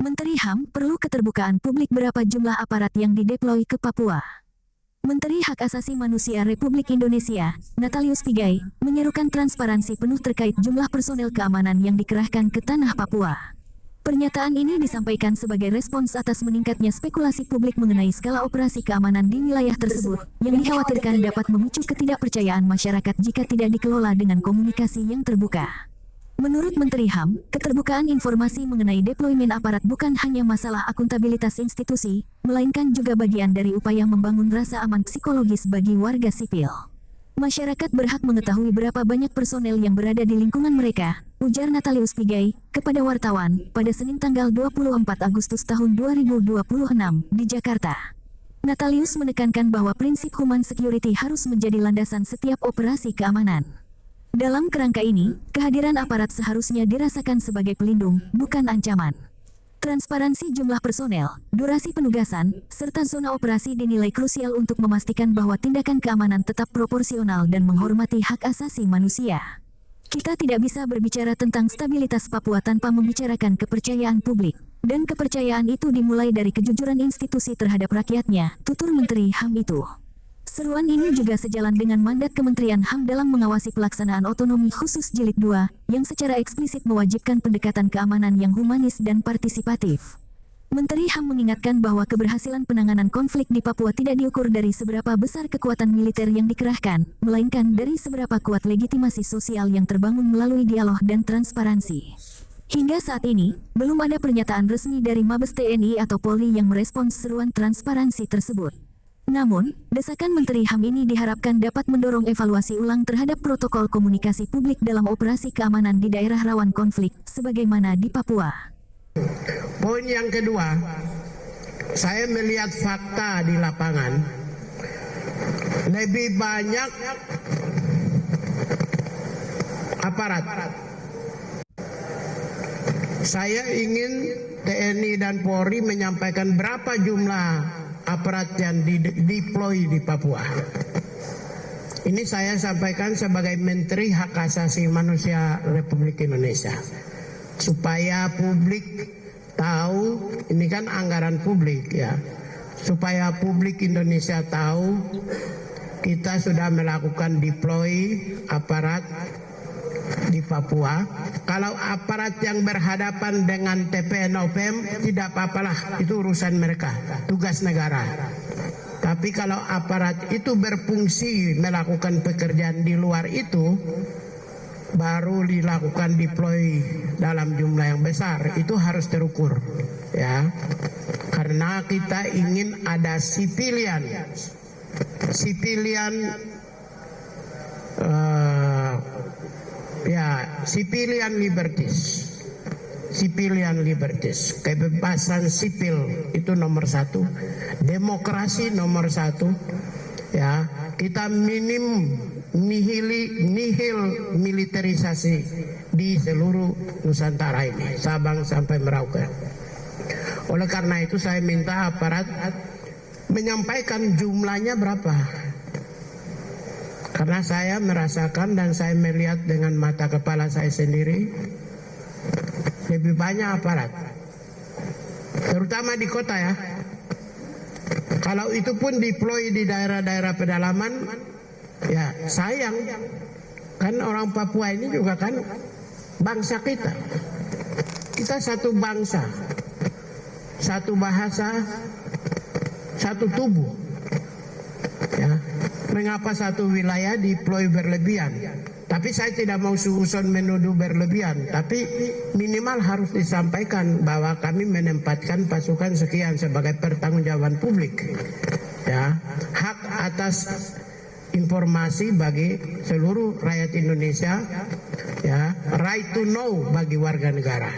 Menteri HAM perlu keterbukaan publik berapa jumlah aparat yang dideploy ke Papua. Menteri Hak Asasi Manusia Republik Indonesia, Natalius Pigai, menyerukan transparansi penuh terkait jumlah personel keamanan yang dikerahkan ke tanah Papua. Pernyataan ini disampaikan sebagai respons atas meningkatnya spekulasi publik mengenai skala operasi keamanan di wilayah tersebut, yang dikhawatirkan dapat memicu ketidakpercayaan masyarakat jika tidak dikelola dengan komunikasi yang terbuka. Menurut Menteri HAM, keterbukaan informasi mengenai deployment aparat bukan hanya masalah akuntabilitas institusi, melainkan juga bagian dari upaya membangun rasa aman psikologis bagi warga sipil. Masyarakat berhak mengetahui berapa banyak personel yang berada di lingkungan mereka, ujar Natalius Pigai kepada wartawan pada Senin tanggal 24 Agustus tahun 2026 di Jakarta. Natalius menekankan bahwa prinsip human security harus menjadi landasan setiap operasi keamanan. Dalam kerangka ini, kehadiran aparat seharusnya dirasakan sebagai pelindung, bukan ancaman. Transparansi jumlah personel, durasi penugasan, serta zona operasi dinilai krusial untuk memastikan bahwa tindakan keamanan tetap proporsional dan menghormati hak asasi manusia. Kita tidak bisa berbicara tentang stabilitas Papua tanpa membicarakan kepercayaan publik. Dan kepercayaan itu dimulai dari kejujuran institusi terhadap rakyatnya, tutur Menteri HAM itu. Seruan ini juga sejalan dengan mandat Kementerian HAM dalam mengawasi pelaksanaan otonomi khusus jilid 2, yang secara eksplisit mewajibkan pendekatan keamanan yang humanis dan partisipatif. Menteri HAM mengingatkan bahwa keberhasilan penanganan konflik di Papua tidak diukur dari seberapa besar kekuatan militer yang dikerahkan, melainkan dari seberapa kuat legitimasi sosial yang terbangun melalui dialog dan transparansi. Hingga saat ini, belum ada pernyataan resmi dari Mabes TNI atau Polri yang merespons seruan transparansi tersebut. Namun, desakan Menteri HAM ini diharapkan dapat mendorong evaluasi ulang terhadap protokol komunikasi publik dalam operasi keamanan di daerah rawan konflik, sebagaimana di Papua. Poin yang kedua, saya melihat fakta di lapangan. Lebih banyak aparat. Saya ingin TNI dan Polri menyampaikan berapa jumlah aparat yang dideploy di Papua. Ini saya sampaikan sebagai Menteri Hak Asasi Manusia Republik Indonesia. Supaya publik tahu, ini kan anggaran publik ya. Supaya publik Indonesia tahu kita sudah melakukan deploy aparat di Papua. Kalau aparat yang berhadapan dengan TPNOPM tidak apa-apalah, itu urusan mereka, tugas negara. Tapi kalau aparat itu berfungsi melakukan pekerjaan di luar itu, baru dilakukan deploy dalam jumlah yang besar, itu harus terukur ya. Karena kita ingin ada sipilian liberties, kebebasan sipil itu nomor satu, demokrasi nomor satu, ya. Kita nihil militerisasi di seluruh Nusantara ini, Sabang sampai Merauke. Oleh karena itu saya minta aparat menyampaikan jumlahnya berapa. Karena saya merasakan dan saya melihat dengan mata kepala saya sendiri, lebih banyak aparat, terutama di kota ya. Kalau itu pun deploy di daerah-daerah pedalaman, ya sayang. Kan orang Papua ini juga kan bangsa kita. Kita satu bangsa, satu bahasa, satu tubuh. Ya. Mengapa satu wilayah deploy berlebihan? Tapi saya tidak mau suuson menuduh berlebihan, tapi minimal harus disampaikan bahwa kami menempatkan pasukan sekian sebagai pertanggungjawaban publik. Ya, hak atas informasi bagi seluruh rakyat Indonesia, ya, right to know bagi warga negara.